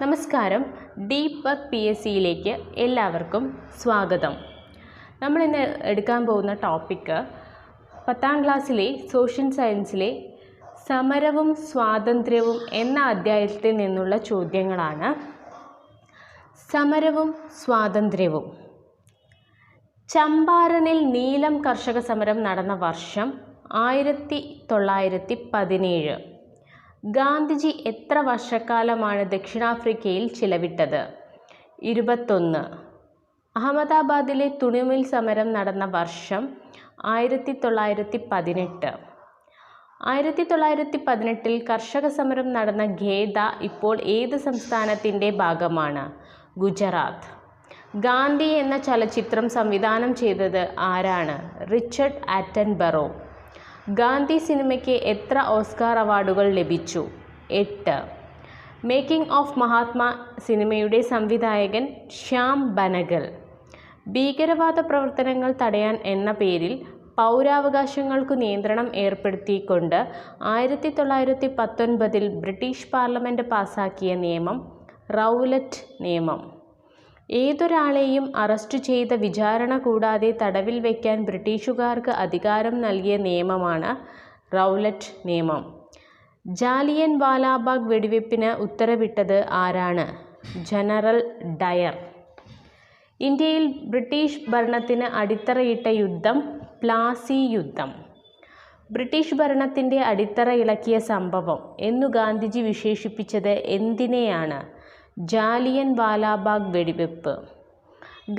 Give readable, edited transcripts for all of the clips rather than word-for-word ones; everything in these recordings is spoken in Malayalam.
നമസ്കാരം. ഡീപ് വർക്ക് PSCയിലേക്ക് എല്ലാവർക്കും സ്വാഗതം. നമ്മളിന്ന് എടുക്കാൻ പോകുന്ന ടോപ്പിക്ക് 10ാം ക്ലാസ്സിലെ സോഷ്യൽ സയൻസിലെ സമരവും സ്വാതന്ത്ര്യവും എന്ന അധ്യായത്തിൽ നിന്നുള്ള ചോദ്യങ്ങളാണ്. സമരവും സ്വാതന്ത്ര്യവും. ചമ്പാരനിൽ നീലം കർഷക സമരം നടന്ന വർഷം 1917. ഗാന്ധിജി എത്ര വർഷക്കാലമാണ് ദക്ഷിണാഫ്രിക്കയിൽ ചിലവിട്ടത്? 21. അഹമ്മദാബാദിലെ തുണിമിൽ സമരം നടന്ന വർഷം 1918. 1918 കർഷക സമരം നടന്ന ഖേദ ഇപ്പോൾ ഏത് സംസ്ഥാനത്തിൻ്റെ ഭാഗമാണ്? ഗുജറാത്ത്. ഗാന്ധി എന്ന ചലച്ചിത്രം സംവിധാനം ചെയ്തത് ആരാണ്? Richard Attenborough. ഗാന്ധി സിനിമയ്ക്ക് എത്ര ഓസ്കാർ അവാർഡുകൾ ലഭിച്ചു? 8. മേക്കിംഗ് ഓഫ് മഹാത്മാ സിനിമയുടെ സംവിധായകൻ ശ്യാം ബനഗൽ. ഭീകരവാദ പ്രവർത്തനങ്ങൾ തടയാൻ എന്ന പേരിൽ പൗരാവകാശങ്ങൾക്കു നിയന്ത്രണം ഏർപ്പെടുത്തിക്കൊണ്ട് 1919 ബ്രിട്ടീഷ് പാർലമെൻറ്റ് പാസാക്കിയ നിയമം റൗലറ്റ് നിയമം. ഏതൊരാളെയും അറസ്റ്റ് ചെയ്ത വിചാരണ കൂടാതെ തടവിൽ വയ്ക്കാൻ ബ്രിട്ടീഷുകാർക്ക് അധികാരം നൽകിയ നിയമമാണ് റൗലറ്റ് നിയമം. ജാലിയൻ വാലാബാഗ് വെടിവെപ്പിന് ഉത്തരവിട്ടത് ആരാണ്? General Dyer. ഇന്ത്യയിൽ ബ്രിട്ടീഷ് ഭരണത്തിന് അടിത്തറയിട്ട യുദ്ധം പ്ലാസി യുദ്ധം. ബ്രിട്ടീഷ് ഭരണത്തിൻ്റെ അടിത്തറ ഇളക്കിയ സംഭവം എന്നു ഗാന്ധിജി വിശേഷിപ്പിച്ചത് എന്തിനെയാണ്? ജാലിയൻ വാലാബാഗ് വെടിവെപ്പ്.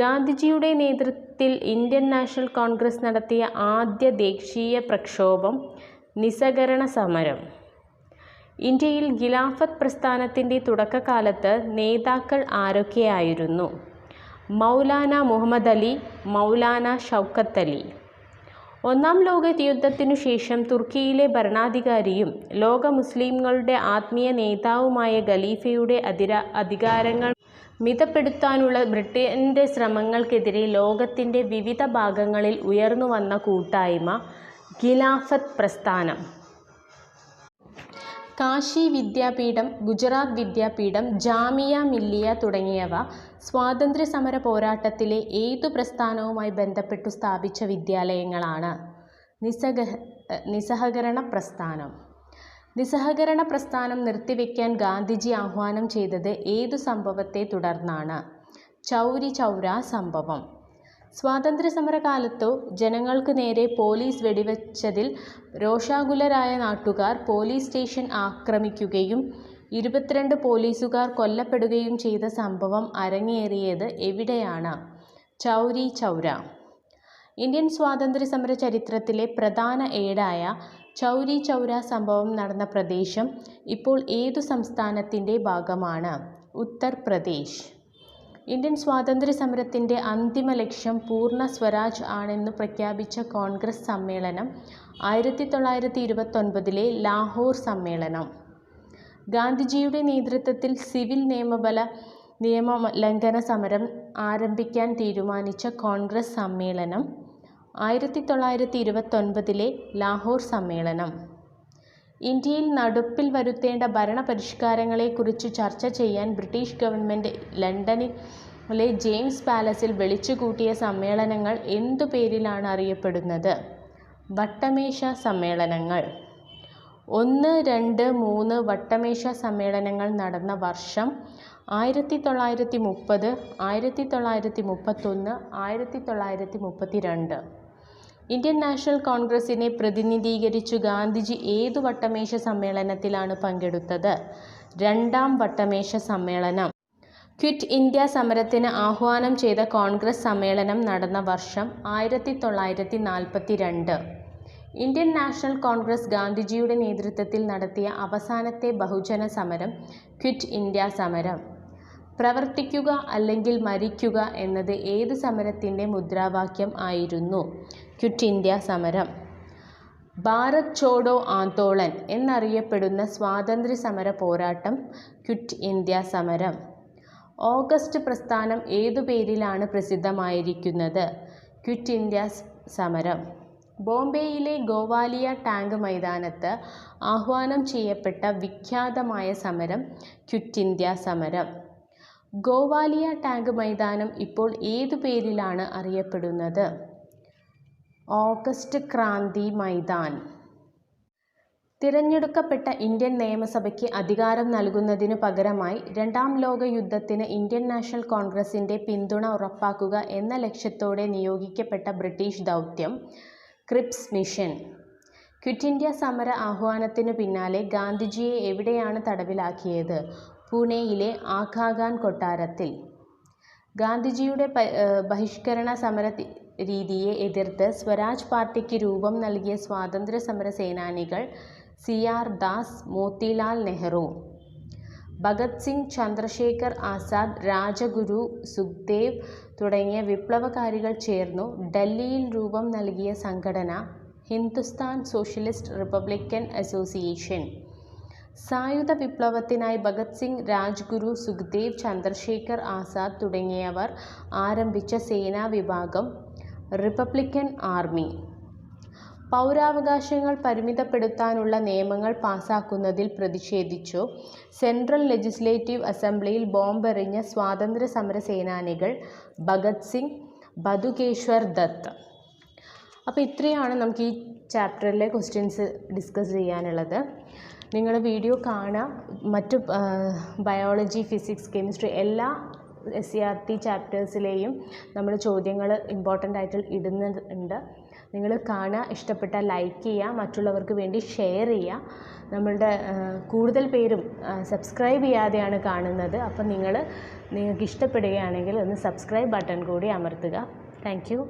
ഗാന്ധിജിയുടെ നേതൃത്വത്തിൽ ഇന്ത്യൻ നാഷണൽ കോൺഗ്രസ് നടത്തിയ ആദ്യ ദേശീയ പ്രക്ഷോഭം നിസ്സഹകരണ സമരം. ഇന്ത്യയിൽ ഖിലാഫത്ത് പ്രസ്ഥാനത്തിൻ്റെ തുടക്കകാലത്ത് നേതാക്കൾ ആരൊക്കെയായിരുന്നു? മൗലാന മുഹമ്മദ് അലി, മൗലാന ഷൗക്കത്ത് അലി. ഒന്നാം ലോക യുദ്ധത്തിനു ശേഷം തുർക്കിയിലെ ഭരണാധികാരിയും ലോക മുസ്ലിംകളുടെ ആത്മീയ നേതാവുമായ ഖലീഫയുടെ അധികാരങ്ങൾ മിതപ്പെടുത്താനുള്ള ബ്രിട്ടൻ്റെ ശ്രമങ്ങൾക്കെതിരെ ലോകത്തിൻ്റെ വിവിധ ഭാഗങ്ങളിൽ ഉയർന്നു വന്ന കൂട്ടായ്മ ഖിലാഫത്ത് പ്രസ്ഥാനം. കാശി വിദ്യാപീഠം, ഗുജറാത്ത് വിദ്യാപീഠം, ജാമിയ മില്ലിയ തുടങ്ങിയവ സ്വാതന്ത്ര്യ സമര പോരാട്ടത്തിലെ ഏതു പ്രസ്ഥാനവുമായി ബന്ധപ്പെട്ടു സ്ഥാപിച്ച വിദ്യാലയങ്ങളാണ്? നിസ്സഹകരണ പ്രസ്ഥാനം. നിസ്സഹകരണ പ്രസ്ഥാനം നിർത്തിവെക്കാൻ ഗാന്ധിജി ആഹ്വാനം ചെയ്തത് ഏതു സംഭവത്തെ തുടർന്നാണ്? ചൗരി ചൗരാ സംഭവം. സ്വാതന്ത്ര്യ സമരകാലത്തു ജനങ്ങൾക്ക് നേരെ പോലീസ് വെടിവെച്ചതിൽ രോഷാകുലരായ നാട്ടുകാർ പോലീസ് സ്റ്റേഷൻ ആക്രമിക്കുകയും 22 പോലീസുകാർ കൊല്ലപ്പെടുകയും ചെയ്ത സംഭവം അരങ്ങേറിയത് എവിടെയാണ്? ചൗരി ചൗര. ഇന്ത്യൻ സ്വാതന്ത്ര്യ സമര ചരിത്രത്തിലെ പ്രധാന ഏടായ ചൗരി ചൗര സംഭവം നടന്ന പ്രദേശം ഇപ്പോൾ ഏതു സംസ്ഥാനത്തിൻ്റെ ഭാഗമാണ്? ഉത്തർപ്രദേശ്. ഇന്ത്യൻ സ്വാതന്ത്ര്യ സമരത്തിൻ്റെ അന്തിമ ലക്ഷ്യം പൂർണ്ണ സ്വരാജ് ആണെന്നു പ്രഖ്യാപിച്ച കോൺഗ്രസ് സമ്മേളനം 1929 ലാഹോർ സമ്മേളനം. ഗാന്ധിജിയുടെ നേതൃത്വത്തിൽ സിവിൽ നിയമലംഘന സമരം ആരംഭിക്കാൻ തീരുമാനിച്ച കോൺഗ്രസ് സമ്മേളനം 1929 ലാഹോർ സമ്മേളനം. ഇന്ത്യയിൽ നടപ്പിൽ വരുത്തേണ്ട ഭരണപരിഷ്കാരങ്ങളെക്കുറിച്ച് ചർച്ച ചെയ്യാൻ ബ്രിട്ടീഷ് ഗവൺമെൻറ് ലണ്ടനിലെ ജെയിംസ് പാലസിൽ വിളിച്ചുകൂട്ടിയ സമ്മേളനങ്ങൾ എന്തു പേരിലാണ് അറിയപ്പെടുന്നത്? വട്ടമേശ സമ്മേളനങ്ങൾ. 1, 2, 3 വട്ടമേശ സമ്മേളനങ്ങൾ നടന്ന വർഷം 1930, 1931, 1932. ഇന്ത്യൻ നാഷണൽ കോൺഗ്രസിനെ പ്രതിനിധീകരിച്ചു ഗാന്ധിജി ഏതു വട്ടമേശ സമ്മേളനത്തിലാണ് പങ്കെടുത്തത്? 2ാം വട്ടമേശ സമ്മേളനം. ക്വിറ്റ് ഇന്ത്യ സമരത്തിന് ആഹ്വാനം ചെയ്ത കോൺഗ്രസ് സമ്മേളനം നടന്ന വർഷം 1942. ഇന്ത്യൻ നാഷണൽ കോൺഗ്രസ് ഗാന്ധിജിയുടെ നേതൃത്വത്തിൽ നടത്തിയ അവസാനത്തെ ബഹുജന സമരം ക്വിറ്റ് ഇന്ത്യ സമരം. പ്രവർത്തിക്കുക അല്ലെങ്കിൽ മരിക്കുക എന്നത് ഏത് സമരത്തിൻ്റെ മുദ്രാവാക്യം ആയിരുന്നു? ക്വിറ്റ് ഇന്ത്യ സമരം. ഭാരത് ചോഡോ ആന്തോളൻ എന്നറിയപ്പെടുന്ന സ്വാതന്ത്ര്യ സമര പോരാട്ടം ക്വിറ്റ് ഇന്ത്യ സമരം. ഓഗസ്റ്റ് പ്രസ്ഥാനം ഏതു പേരിലാണ് പ്രസിദ്ധമായിരിക്കുന്നത്? ക്വിറ്റ് ഇന്ത്യ സമരം. ബോംബെയിലെ ഗോവാലിയ ടാങ്ക് മൈതാനത്ത് ആഹ്വാനം ചെയ്യപ്പെട്ട വിഖ്യാതമായ സമരം ക്വിറ്റ് ഇന്ത്യ സമരം. ഗോവാലിയ ടാങ്ക് മൈതാനം ഇപ്പോൾ ഏതു പേരിലാണ് അറിയപ്പെടുന്നത്? ഓഗസ്റ്റ് ക്രാന്തി മൈതാൻ. തിരഞ്ഞെടുക്കപ്പെട്ട ഇന്ത്യൻ നിയമസഭയ്ക്ക് അധികാരം നൽകുന്നതിനു പകരമായി രണ്ടാം ലോക യുദ്ധത്തിന് ഇന്ത്യൻ നാഷണൽ കോൺഗ്രസിൻ്റെ പിന്തുണ ഉറപ്പാക്കുക എന്ന ലക്ഷ്യത്തോടെ നിയോഗിക്കപ്പെട്ട ബ്രിട്ടീഷ് ദൗത്യം ക്രിപ്സ് മിഷൻ. ക്വിറ്റ് ഇന്ത്യ സമര ആഹ്വാനത്തിനു പിന്നാലെ ഗാന്ധിജിയെ എവിടെയാണ് തടവിലാക്കിയത്? പൂനെയിലെ ആഘാഖാൻ കൊട്ടാരത്തിൽ. ഗാന്ധിജിയുടെ ബഹിഷ്കരണ സമര രീതിയെ എതിർത്ത് സ്വരാജ് പാർട്ടിക്ക് രൂപം നൽകിയ സ്വാതന്ത്ര്യ സമര സേനാനികൾ CR ദാസ്, മോത്തിലാൽ നെഹ്റു. ഭഗത് സിംഗ്, ചന്ദ്രശേഖർ ആസാദ്, രാജഗുരു, സുഖ്ദേവ് തുടങ്ങിയ വിപ്ലവകാരികൾ ചേർന്നു ഡൽഹിയിൽ രൂപം നൽകിയ സംഘടന ഹിന്ദുസ്ഥാൻ സോഷ്യലിസ്റ്റ് റിപ്പബ്ലിക്കൻ അസോസിയേഷൻ. സായുധ വിപ്ലവത്തിനായി ഭഗത് സിംഗ്, രാജ്ഗുരു, സുഖ്ദേവ്, ചന്ദ്രശേഖർ ആസാദ് തുടങ്ങിയവർ ആരംഭിച്ച സേനാ വിഭാഗം റിപ്പബ്ലിക്കൻ ആർമി. പൗരാവകാശങ്ങൾ പരിമിതപ്പെടുത്താനുള്ള നിയമങ്ങൾ പാസാക്കുന്നതിൽ പ്രതിഷേധിച്ചു സെൻട്രൽ ലെജിസ്ലേറ്റീവ് അസംബ്ലിയിൽ ബോംബെറിഞ്ഞ സ്വാതന്ത്ര്യ സമര സേനാനികൾ ഭഗത് സിംഗ്, ബതുകേശ്വർ ദത്ത്. അപ്പോൾ ഇത്രയാണ് നമുക്ക് ഈ ചാപ്റ്ററിലെ ക്വസ്റ്റ്യൻസ് ഡിസ്കസ് ചെയ്യാനുള്ളത്. നിങ്ങൾ വീഡിയോ കാണുക. മറ്റു ബയോളജി, ഫിസിക്സ്, കെമിസ്ട്രി എല്ലാ SCERT ചാപ്റ്റേഴ്സിലെയും നമ്മൾ ചോദ്യങ്ങൾ ഇമ്പോർട്ടൻ്റ് ആയിട്ട് ഇടുന്നുണ്ട്. നിങ്ങൾ കാണുക, ഇഷ്ടപ്പെട്ടാൽ ലൈക്ക് ചെയ്യുക, മറ്റുള്ളവർക്ക് വേണ്ടി ഷെയർ ചെയ്യുക. നമ്മളുടെ കൂടുതൽ പേരും സബ്സ്ക്രൈബ് ചെയ്യാതെയാണ് കാണുന്നത്. അപ്പം നിങ്ങൾക്ക് ഇഷ്ടപ്പെടുകയാണെങ്കിൽ ഒന്ന് സബ്സ്ക്രൈബ് ബട്ടൺ കൂടി അമർത്തുക. Thank you.